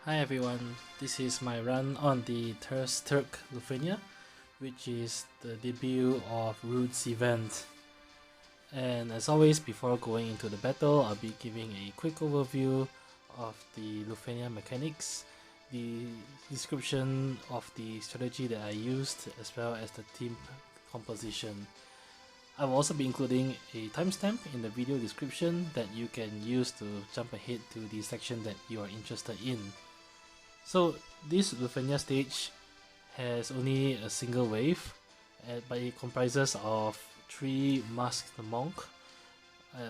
Hi everyone, this is my run on the Terse Turk Lufenia, which is the debut of Root's event. And as always, before going into the battle, I'll be giving a quick overview of the Lufenia mechanics, the description of the strategy that I used, as well as the team composition. I will also be including a timestamp in the video description that you can use to jump ahead to the section that you are interested in. So this Lufenia stage has only a single wave, but it comprises of 3 masked monk.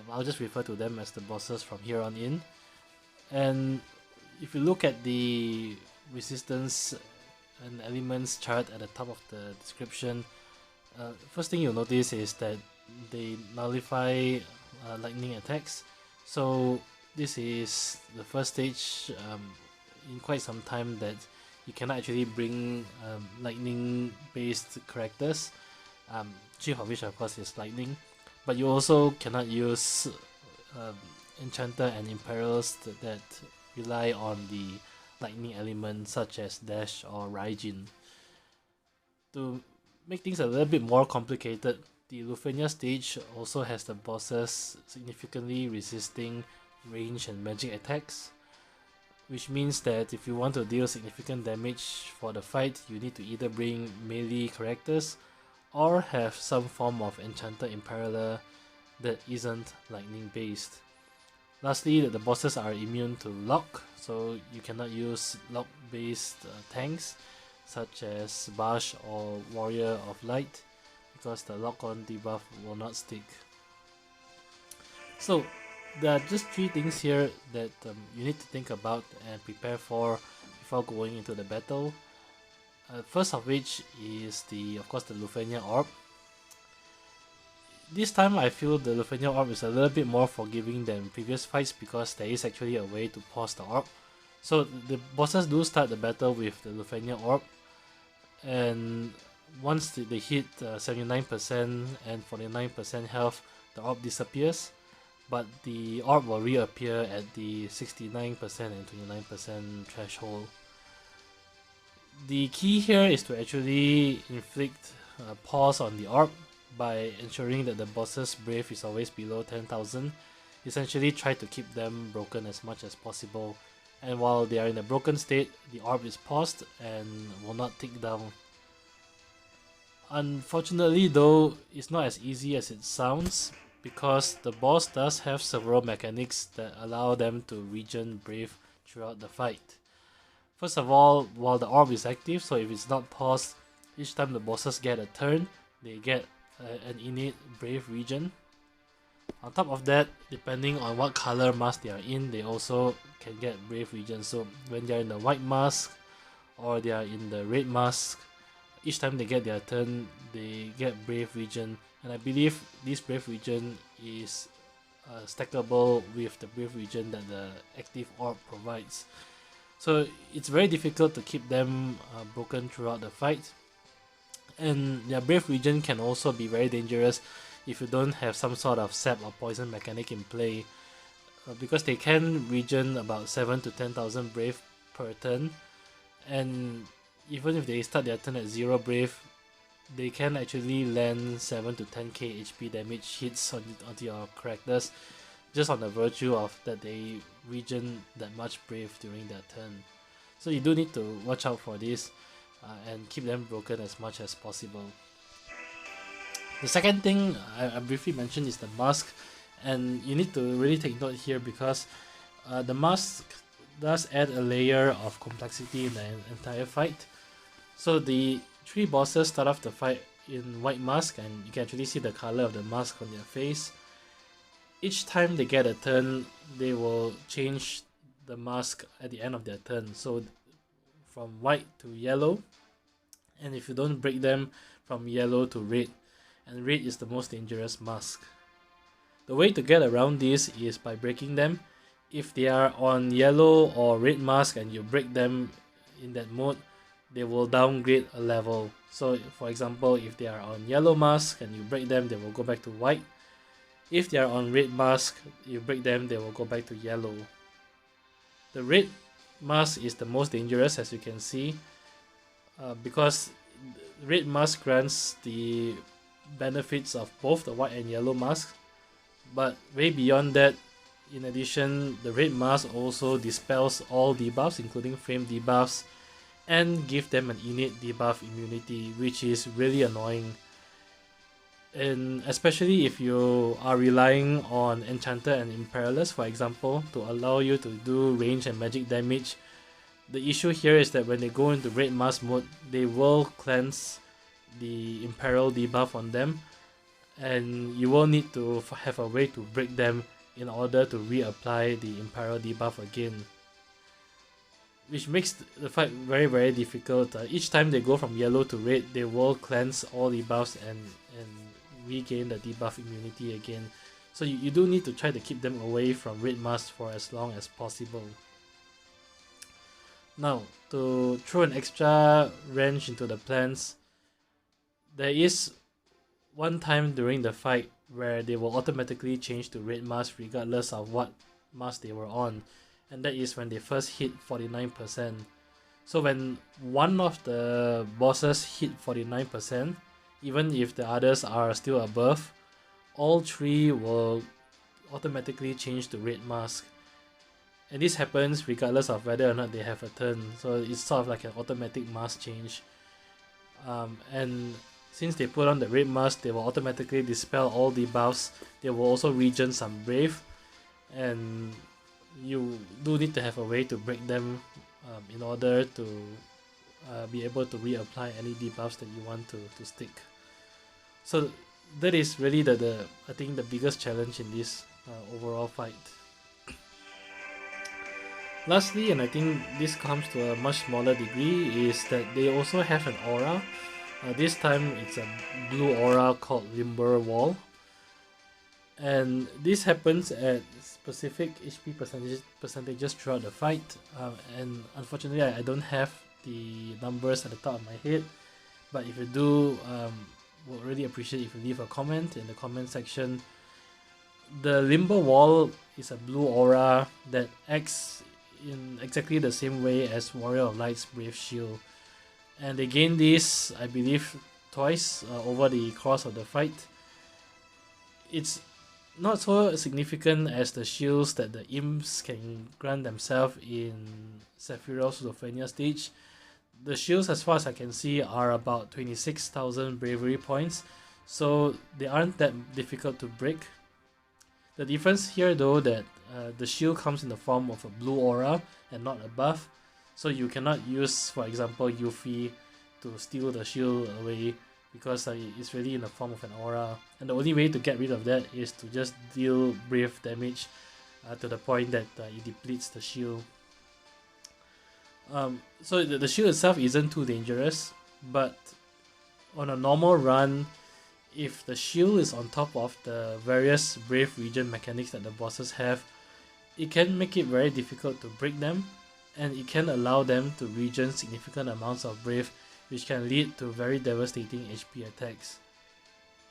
I'll just refer to them as the bosses from here on in. And if you look at the resistance and elements chart at the top of the description, first thing you'll notice is that they nullify lightning attacks. So this is the first stage in quite some time that you cannot actually bring lightning based characters, chief of which of course is lightning, but you also cannot use enchanter and imperillers that rely on the lightning element such as dash or regen. To make things a little bit more complicated, the Lufenia stage also has the bosses significantly resisting range and magic attacks, which means that if you want to deal significant damage for the fight, you need to either bring melee characters or have some form of enchanter imperiller that isn't lightning based. Lastly, the bosses are immune to lock, so you cannot use lock based tanks such as Bash or Warrior of Light, because the lock on debuff will not stick. So there are just 3 things here that you need to think about and prepare for before going into the battle. First of which is of course the Lufenia orb. This time I feel the Lufenia orb is a little bit more forgiving than previous fights because there is actually a way to pause the orb. So the bosses do start the battle with the Lufenia orb, and once they hit 79% and 49% health, the orb disappears, but the orb will reappear at the 69% and 29% threshold. The key here is to actually inflict pause on the orb by ensuring that the boss's brave is always below 10,000. Essentially try to keep them broken as much as possible, and while they are in a broken state, the orb is paused and will not tick down. Unfortunately though, it's not as easy as it sounds, because the boss does have several mechanics that allow them to regen brave throughout the fight. First of all, while the orb is active, so if it's not paused, each time the bosses get a turn, they get an innate brave regen. On top of that, depending on what color mask they are in, they also can get brave regen. So when they are in the white mask or they are in the red mask, each time they get their turn, they get brave regen, and I believe this brave regen is stackable with the brave regen that the active orb provides. So it's very difficult to keep them broken throughout the fight, and their brave regen can also be very dangerous if you don't have some sort of sap or poison mechanic in play, because they can regen about 7 to 10,000 brave per turn, and even if they start their turn at 0 brave, they can actually land 7 to 10k HP damage hits onto your characters just on the virtue of that they regen that much brave during their turn. So you do need to watch out for this and keep them broken as much as possible. The second thing I briefly mentioned is the mask, and you need to really take note here because the mask does add a layer of complexity in the entire fight. So the 3 bosses start off the fight in white mask, and you can actually see the color of the mask on their face. Each time they get a turn, they will change the mask at the end of their turn, so from white to yellow, and if you don't break them, from yellow to red, and red is the most dangerous mask. The way to get around this is by breaking them. If they are on yellow or red mask and you break them in that mode, they will downgrade a level. So for example, if they are on yellow mask and you break them, they will go back to white. If they are on red mask, you break them, they will go back to yellow. The red mask is the most dangerous, as you can see, because red mask grants the benefits of both the white and yellow mask, but way beyond that, in addition, the red mask also dispels all debuffs, including frame debuffs, and give them an innate debuff immunity, which is really annoying. And especially if you are relying on enchanter and imperillers, for example, to allow you to do range and magic damage. The issue here is that when they go into red mask mode, they will cleanse the imperil debuff on them, and you will need to have a way to break them in order to reapply the imperil debuff again, which makes the fight very difficult. Each time they go from yellow to red, they will cleanse all debuffs and regain the debuff immunity again. So you do need to try to keep them away from red mask for as long as possible. Now, to throw an extra wrench into the plans, there is one time during the fight where they will automatically change to red mask regardless of what mask they were on, and that is when they first hit 49%. So when one of the bosses hit 49%, even if the others are still above, all three will automatically change to red mask. And this happens regardless of whether or not they have a turn, so it's sort of like an automatic mask change. And since they put on the red mask, they will automatically dispel all debuffs. They will also regen some brave, and you do need to have a way to break them in order to be able to reapply any debuffs that you want to stick. So that is really I think the biggest challenge in this overall fight. Lastly, and I think this comes to a much smaller degree, is that they also have an aura. This time it's a blue aura called Limber Wall, and this happens at specific HP percentages throughout the fight, and unfortunately I don't have the numbers at the top of my head, but if you do, would really appreciate if you leave a comment in the comment section. The Limber Wall is a blue aura that acts in exactly the same way as Warrior of Light's Brave Shield, and they gain this, I believe, twice over the course of the fight. It's not so significant as the shields that the imps can grant themselves in Sephiroth's Lufenia stage. The shields, as far as I can see, are about 26,000 bravery points, so they aren't that difficult to break. The difference here though, that the shield comes in the form of a blue aura and not a buff, so you cannot use, for example, Yuffie to steal the shield away, because it's really in the form of an aura, and the only way to get rid of that is to just deal brave damage to the point that it depletes the shield. So the shield itself isn't too dangerous, but on a normal run, if the shield is on top of the various brave regen mechanics that the bosses have, it can make it very difficult to break them, and it can allow them to regen significant amounts of brave, which can lead to very devastating HP attacks.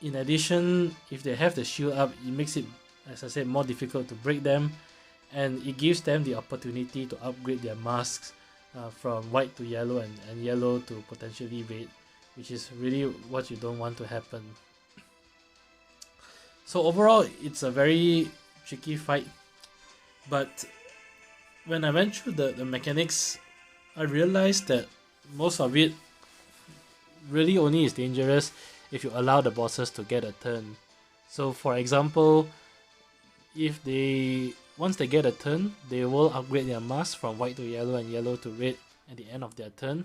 In addition, if they have the shield up, it makes it, as I said, more difficult to break them, and it gives them the opportunity to upgrade their masks from white to yellow and yellow to potentially red, which is really what you don't want to happen. So overall, it's a very tricky fight, but when I went through the mechanics, I realized that most of it really only is dangerous if you allow the bosses to get a turn. So for example, if once they get a turn, they will upgrade their mask from white to yellow and yellow to red at the end of their turn.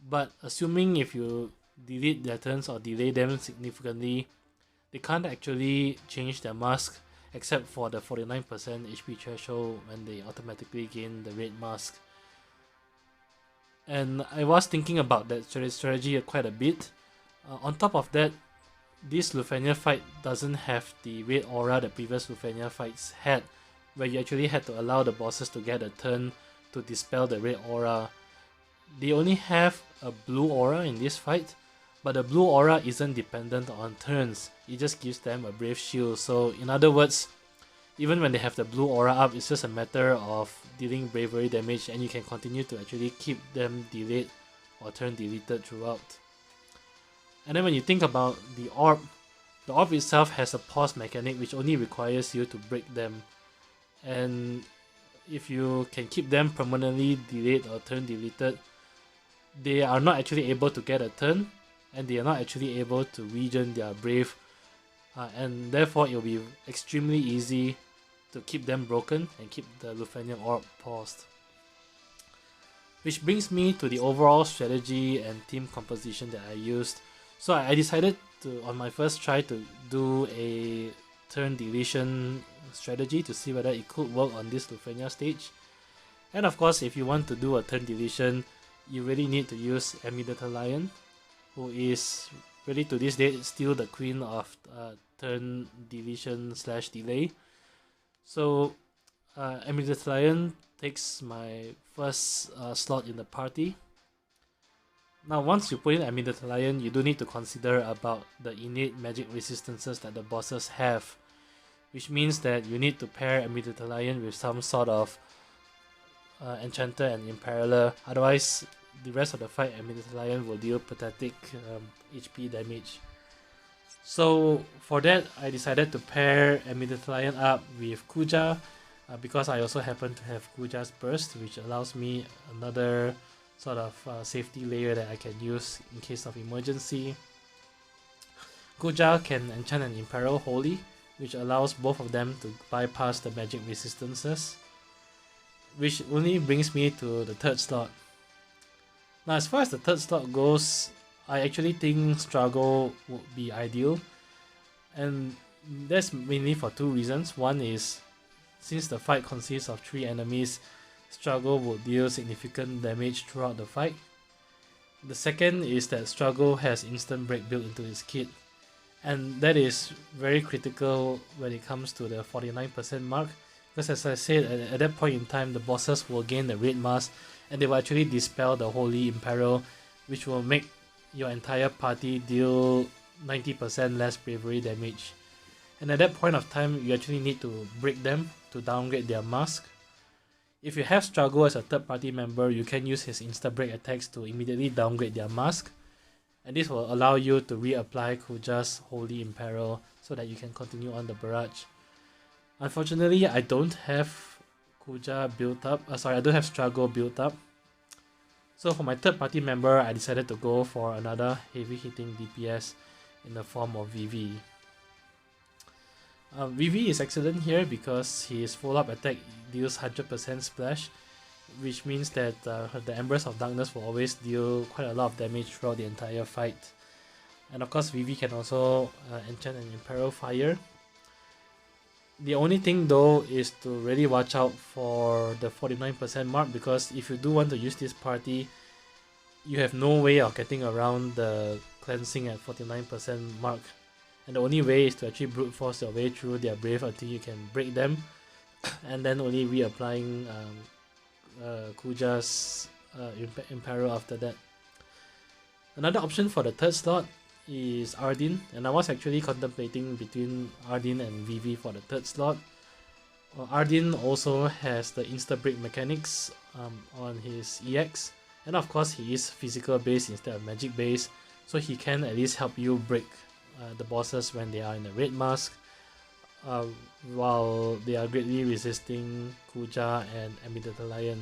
But assuming if you delete their turns or delay them significantly, they can't actually change their mask except for the 49% HP threshold when they automatically gain the red mask. And I was thinking about that strategy quite a bit. On top of that, this Lufenia fight doesn't have the red aura that previous Lufenia fights had, where you actually had to allow the bosses to get a turn to dispel the red aura. They only have a blue aura in this fight, but the blue aura isn't dependent on turns, it just gives them a brave shield. So in other words, even when they have the blue aura up, it's just a matter of dealing bravery damage, and you can continue to actually keep them delayed or turn deleted throughout. And then when you think about the orb itself has a pause mechanic which only requires you to break them. And if you can keep them permanently delayed or turn deleted, they are not actually able to get a turn, and they are not actually able to regen their brave, and therefore it will be extremely easy to keep them broken and keep the Lufenia orb paused. Which brings me to the overall strategy and team composition that I used. So I decided to, on my first try, to do a turn deletion strategy to see whether it could work on this Lufenia stage. And of course, if you want to do a turn deletion, you really need to use Amidatelion, who is really to this day still the queen of turn deletion / delay. So Amidatelion takes my first slot in the party. Now once you put in Amidatelion, you do need to consider about the innate magic resistances that the bosses have, which means that you need to pair Amidatelion with some sort of enchanter and imperiller. Otherwise, the rest of the fight, Amidatelion will deal pathetic HP damage. So for that, I decided to pair Amidatelion up with Kuja, because I also happen to have Kuja's burst, which allows me another sort of safety layer that I can use in case of emergency. Kuja can enchant and imperil wholly, which allows both of them to bypass the magic resistances, which only brings me to the third slot. Now as far as the third slot goes, I actually think Strago would be ideal, and that's mainly for two reasons. One is, since the fight consists of 3 enemies, Strago will deal significant damage throughout the fight. The second is that Strago has instant break built into his kit, and that is very critical when it comes to the 49% mark, because as I said, at that point in time the bosses will gain the red mask and they will actually dispel the holy imperil, which will make your entire party deal 90% less bravery damage. And at that point of time, you actually need to break them to downgrade their mask. If you have Strago as a third party member, you can use his instabreak attacks to immediately downgrade their mask, and this will allow you to reapply Kuja's holy imperil so that you can continue on the barrage. Unfortunately, I don't have Kuja built up. I don't have Strago built up. So for my third party member, I decided to go for another heavy hitting DPS in the form of Vivi. Vivi is excellent here because his full up attack deals 100% splash, which means that the Embers of Darkness will always deal quite a lot of damage throughout the entire fight. And of course, Vivi can also enchant and imperil fire. The only thing though is to really watch out for the 49% mark, because if you do want to use this party, you have no way of getting around the cleansing at 49% mark. And the only way is to actually brute force your way through their brave until you can break them, and then only reapplying Kuja's imperil after that. Another option for the third slot is Ardyn, and I was actually contemplating between Ardyn and Vivi for the third slot. Ardyn also has the insta-break mechanics on his EX, and of course he is physical based instead of magic based, so he can at least help you break the bosses when they are in the red mask, while they are greatly resisting Kuja and Amidatelion.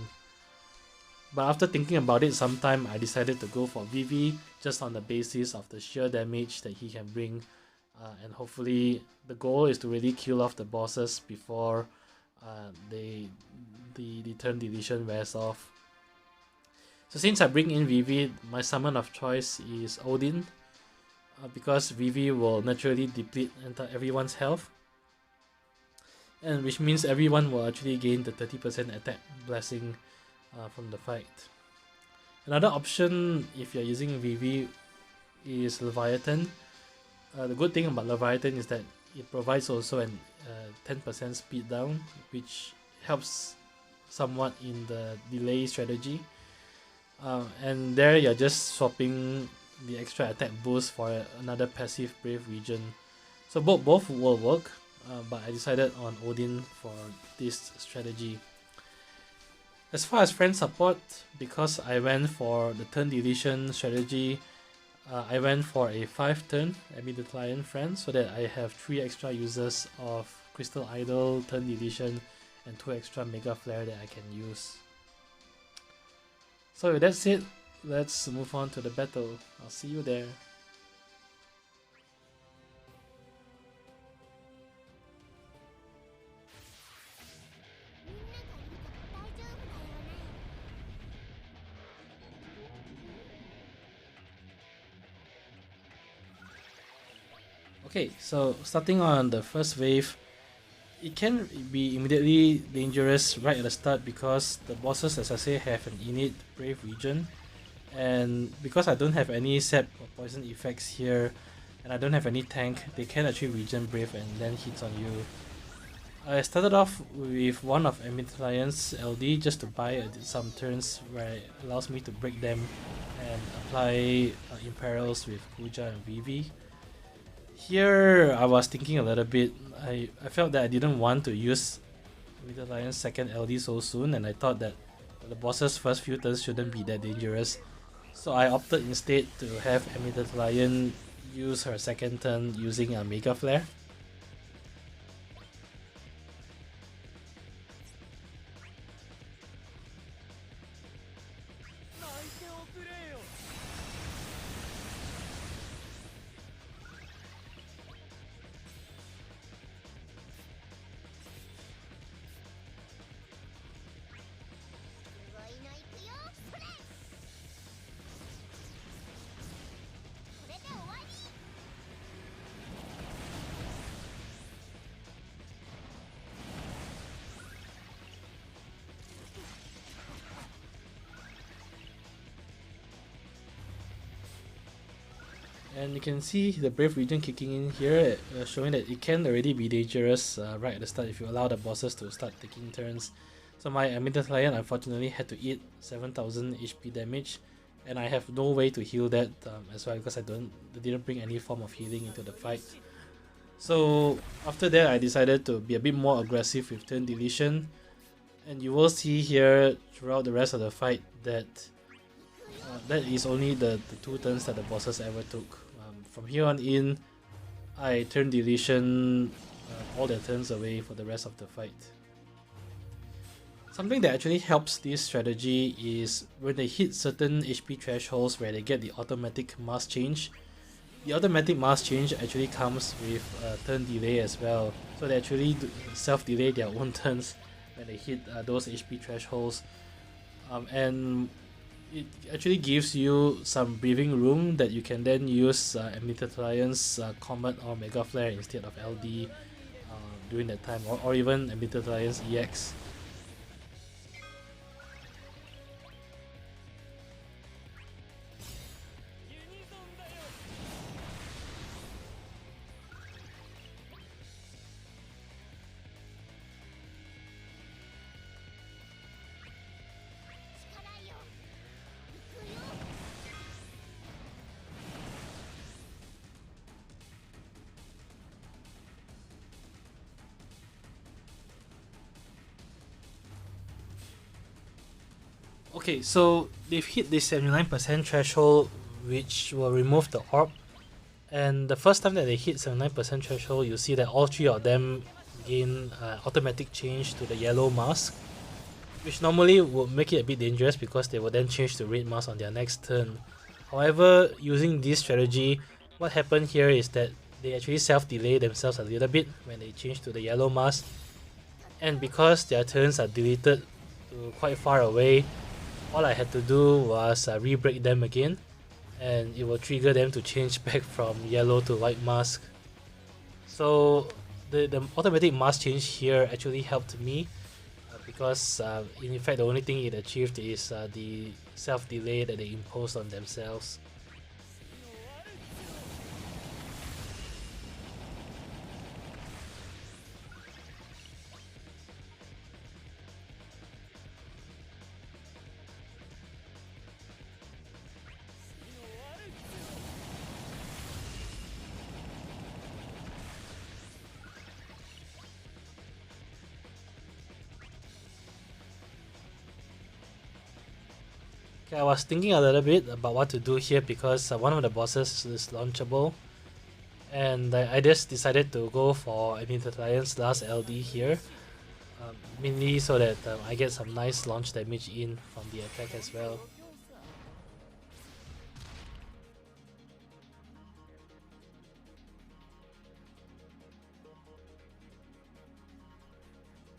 But after thinking about it sometime, I decided to go for Vivi just on the basis of the sheer damage that he can bring, and hopefully the goal is to really kill off the bosses before the turn deletion wears off. So since I bring in Vivi, my summon of choice is Ardyn, because Vivi will naturally deplete everyone's health, and which means everyone will actually gain the 30% attack blessing from the fight. Another option if you're using Vivi is Leviathan. The good thing about Leviathan is that it provides also an 10% speed down, which helps somewhat in the delay strategy. And there you're just swapping the extra attack boost for another passive brave regen. So both will work. but I decided on Ardyn for this strategy. As far as friend support, because I went for the turn deletion strategy, I went for a 5 turn Amidatelion friend so that I have 3 extra users of Crystal Idol, turn deletion, and 2 extra Mega Flare that I can use. So that's it. Let's move on to the battle. I'll see you there. Okay, so starting on the first wave, it can be immediately dangerous right at the start because the bosses, as I say, have an innate brave regen, and because I don't have any sap or poison effects here, and I don't have any tank, they can actually regen brave and then hits on you. I started off with one of Amidatelion's LD just to buy some turns where it allows me to break them and apply imperils with Kuja and Vivi. Here I was thinking a little bit. I felt that I didn't want to use Amidatelyon's second LD so soon, and I thought that the boss's first few turns shouldn't be that dangerous. So I opted instead to have Amidatelion use her second turn using a Mega Flare. And you can see the Brave Regen kicking in here, showing that it can already be dangerous right at the start if you allow the bosses to start taking turns. So my Amidatelion unfortunately had to eat 7000 HP damage, and I have no way to heal that as well because I didn't bring any form of healing into the fight. So after that I decided to be a bit more aggressive with turn deletion, and you will see here throughout the rest of the fight that that is only the 2 turns that the bosses ever took. From here on in, I turn deletion all their turns away for the rest of the fight. Something that actually helps this strategy is when they hit certain HP thresholds where they get the automatic mass change. The automatic mass change actually comes with a turn delay as well, so they actually self-delay their own turns when they hit those HP thresholds. And it actually gives you some breathing room that you can then use Amidatelyon's Combat or Mega Flare instead of LD during that time, or even Amidatelyon's EX. Okay, so they've hit the 79% threshold, which will remove the orb. And the first time that they hit 79% threshold, you see that all 3 of them gain automatic change to the yellow mask, which normally would make it a bit dangerous because they will then change to red mask on their next turn. However, using this strategy, what happened here is that they actually self-delay themselves a little bit when they change to the yellow mask. And because their turns are deleted to quite far away, all I had to do was re-break them again, and it will trigger them to change back from yellow to white mask. So the automatic mask change here actually helped me because in fact the only thing it achieved is the self-delay that they imposed on themselves. Okay, I was thinking a little bit about what to do here because one of the bosses is launchable. And I just decided to go for Amidatelion last LD here. Mainly so that I get some nice launch damage in from the attack as well.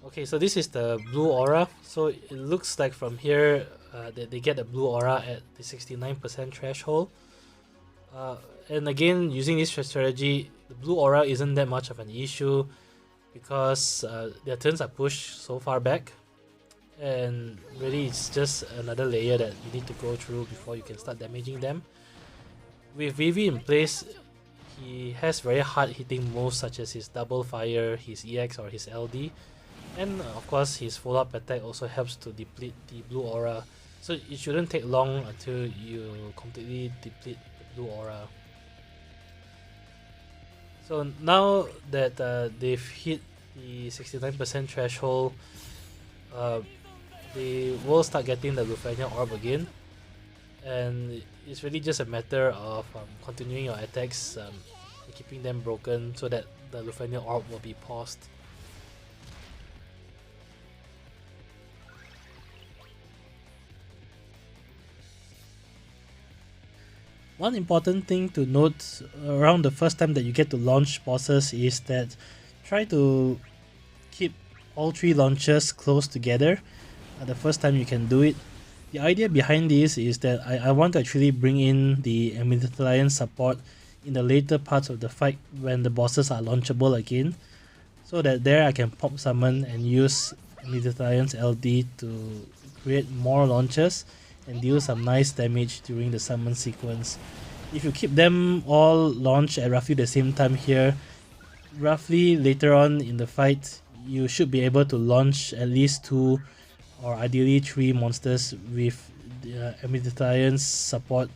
Okay, so this is the blue aura. So it looks like from here they get a blue aura at the 69% threshold. And again, using this strategy, the blue aura isn't that much of an issue because their turns are pushed so far back, and really it's just another layer that you need to go through before you can start damaging them. With Vivi in place, he has very hard hitting moves such as his double fire, his EX or his LD, and of course his follow-up attack also helps to deplete the blue aura, so it shouldn't take long until you completely deplete the blue aura. So now that they've hit the 69% threshold, they will start getting the Lufenia orb again, and it's really just a matter of continuing your attacks and keeping them broken so that the Lufenia orb will be paused. One important thing to note around the first time that you get to launch bosses is that try to keep all three launches close together the first time you can do it. The idea behind this is that I want to actually bring in the Amidatelion support in the later parts of the fight when the bosses are launchable again, so that there I can pop summon and use Amidatelyon's LD to create more launches and deal some nice damage during the summon sequence. If you keep them all launched at roughly the same time here, roughly later on in the fight, you should be able to launch at least 2 or ideally 3 monsters with the Amidatelyon's support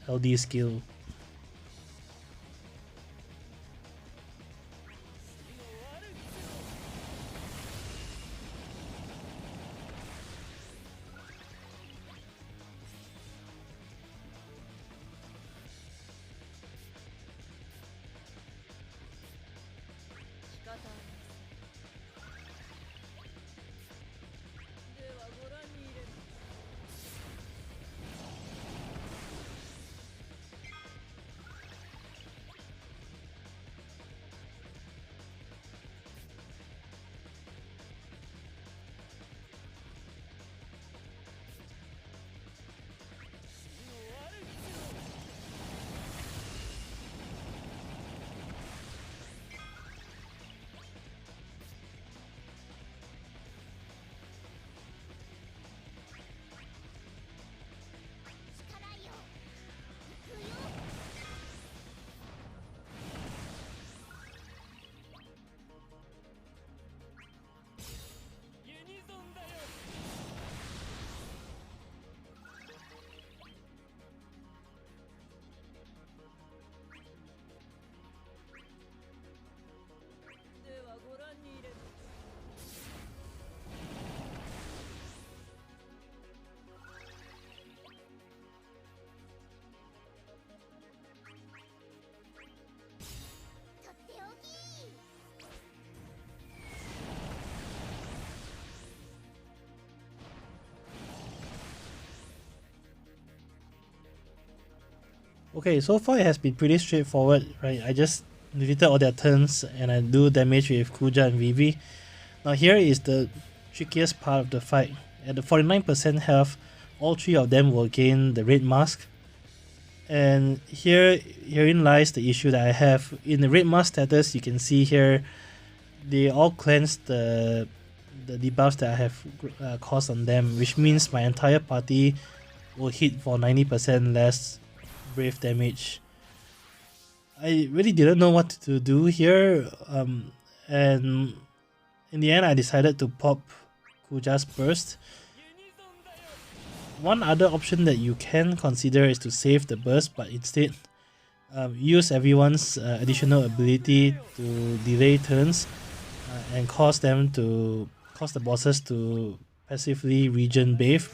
LD skill. Okay, so far it has been pretty straightforward, right? I just deleted all their turns and I do damage with Kuja and Vivi. Now here is the trickiest part of the fight. At the 49% health, all 3 of them will gain the red mask. And herein lies the issue that I have. In the red mask status, you can see here, they all cleanse the debuffs that I have caused on them, which means my entire party will hit for 90% less brave damage. I really didn't know what to do here, and in the end I decided to pop Kuja's burst. One other option that you can consider is to save the burst, but instead use everyone's additional ability to delay turns and cause the bosses to passively regen brave.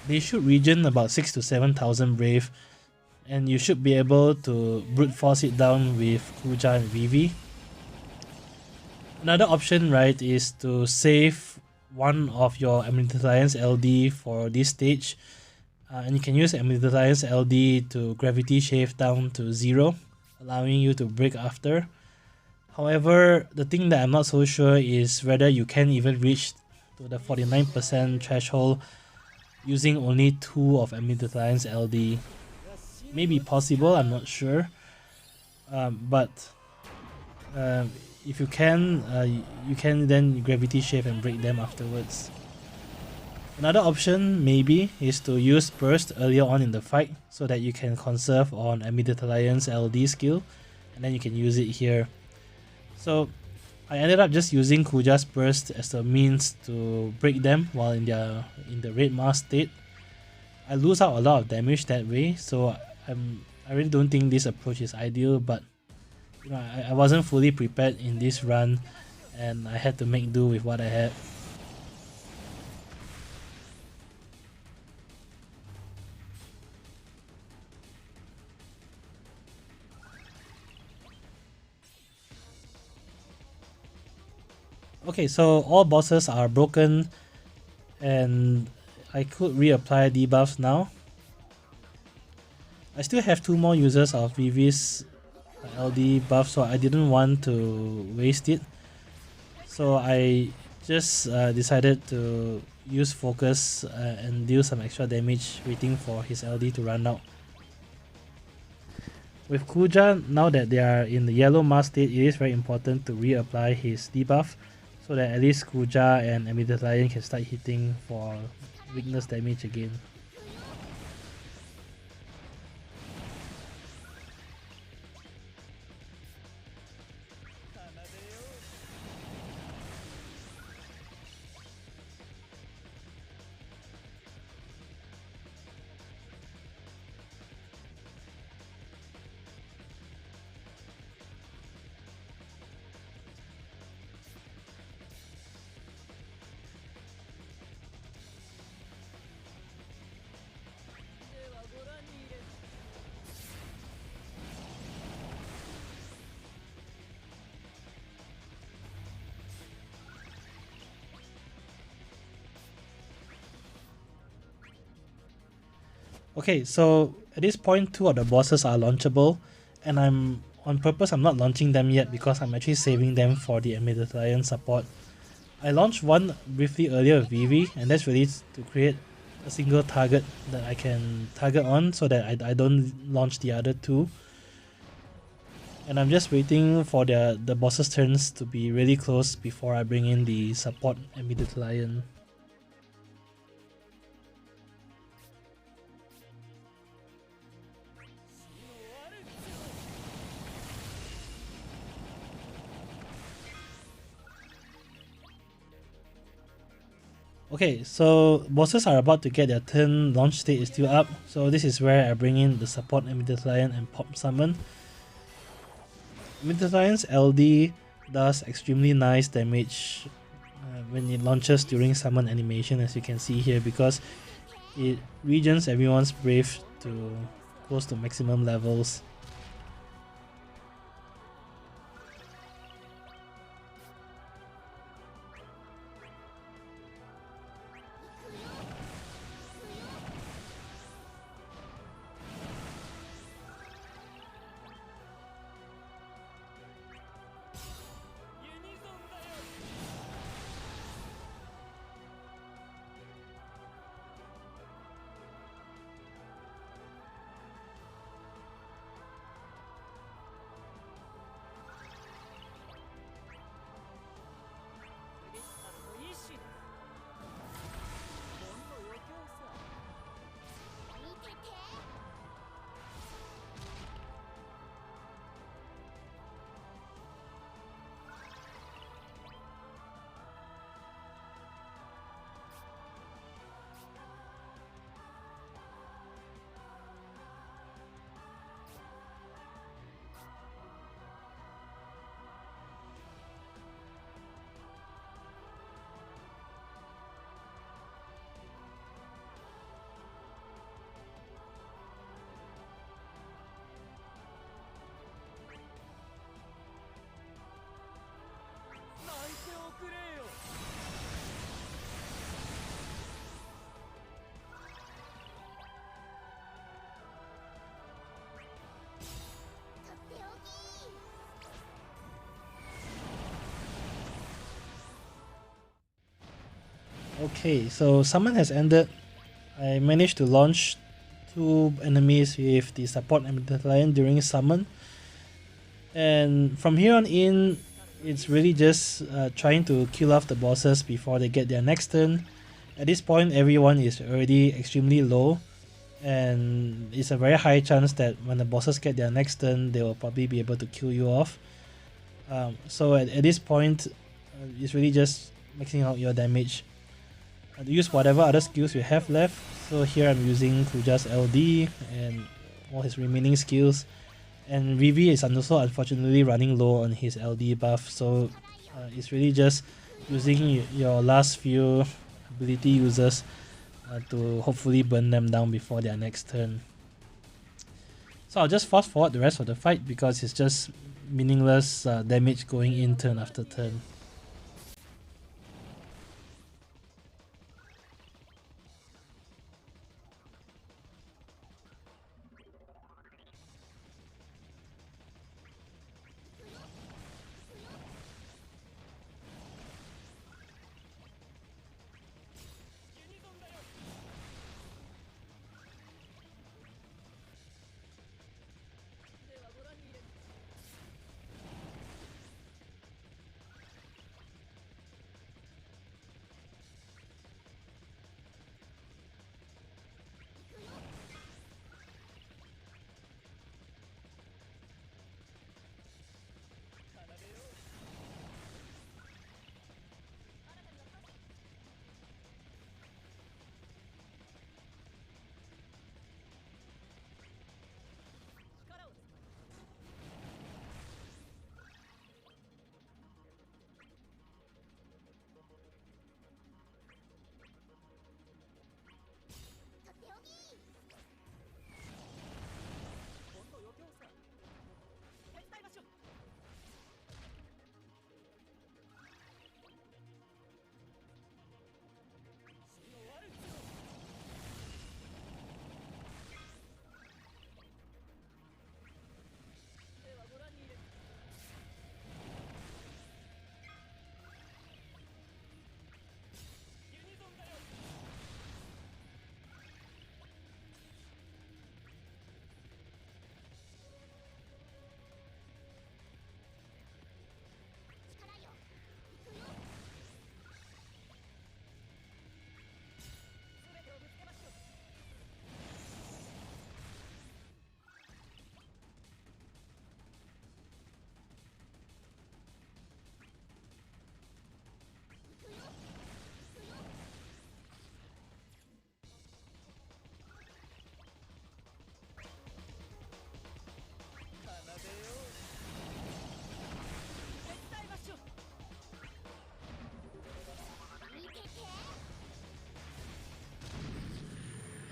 They should regen about 6 to 7,000 brave, and you should be able to brute force it down with Kuja and Vivi. Another option, right, is to save one of your Amidatelion LD for this stage, and you can use Amidatelion LD to gravity shave down to 0, allowing you to break after. However, the thing that I'm not so sure is whether you can even reach to the 49% threshold using only 2 of Amidatelion LD. Maybe possible, I'm not sure. But if you can, you can then gravity shave and break them afterwards. Another option maybe is to use burst earlier on in the fight so that you can conserve on Amidatelion LD skill, and then you can use it here. So I ended up just using Kuja's burst as a means to break them while in the red mask state. I lose out a lot of damage that way, so I really don't think this approach is ideal, but you know, I wasn't fully prepared in this run and I had to make do with what I had. Okay, so all bosses are broken and I could reapply debuffs now. I still have 2 more users of Vivis LD buff, so I didn't want to waste it. So I just decided to use focus and deal some extra damage waiting for his LD to run out. With Kuja, now that they are in the yellow mask state, it is very important to reapply his debuff so that at least Kuja and Amidatelion can start hitting for weakness damage again. Okay, so at this point 2 of the bosses are launchable, and I'm not launching them yet because I'm actually saving them for the Amidatelion support. I launched one briefly earlier with Vivi, and that's really to create a single target that I can target on so that I don't launch the other 2. And I'm just waiting for the boss's turns to be really close before I bring in the support Amidatelion. Okay, so bosses are about to get their turn, launch state is still up, so this is where I bring in the support Amidatelion and pop summon. Amidatelyon's LD does extremely nice damage when it launches during summon animation, as you can see here, because it regens everyone's brave to close to maximum levels. Okay, so summon has ended. I managed to launch 2 enemies with the support Amidatelion during summon. And from here on in, it's really just trying to kill off the bosses before they get their next turn. At this point, everyone is already extremely low, and it's a very high chance that when the bosses get their next turn, they will probably be able to kill you off. So at this point, it's really just maxing out your damage. Use whatever other skills you have left. So here I'm using Kuja's LD and all his remaining skills. And Vivi is also unfortunately running low on his LD buff, so it's really just using your last few ability users to hopefully burn them down before their next turn. So I'll just fast forward the rest of the fight because it's just meaningless damage going in turn after turn.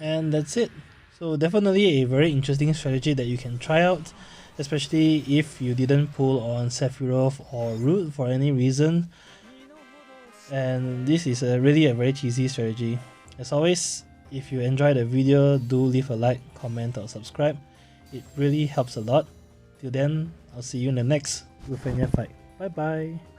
And that's it. So definitely a very interesting strategy that you can try out, especially if you didn't pull on Sephiroth or Root for any reason. And this is really a very cheesy strategy. As always, if you enjoyed the video, do leave a like, comment or subscribe. It really helps a lot. Till then, I'll see you in the next Lufenia fight. Bye bye!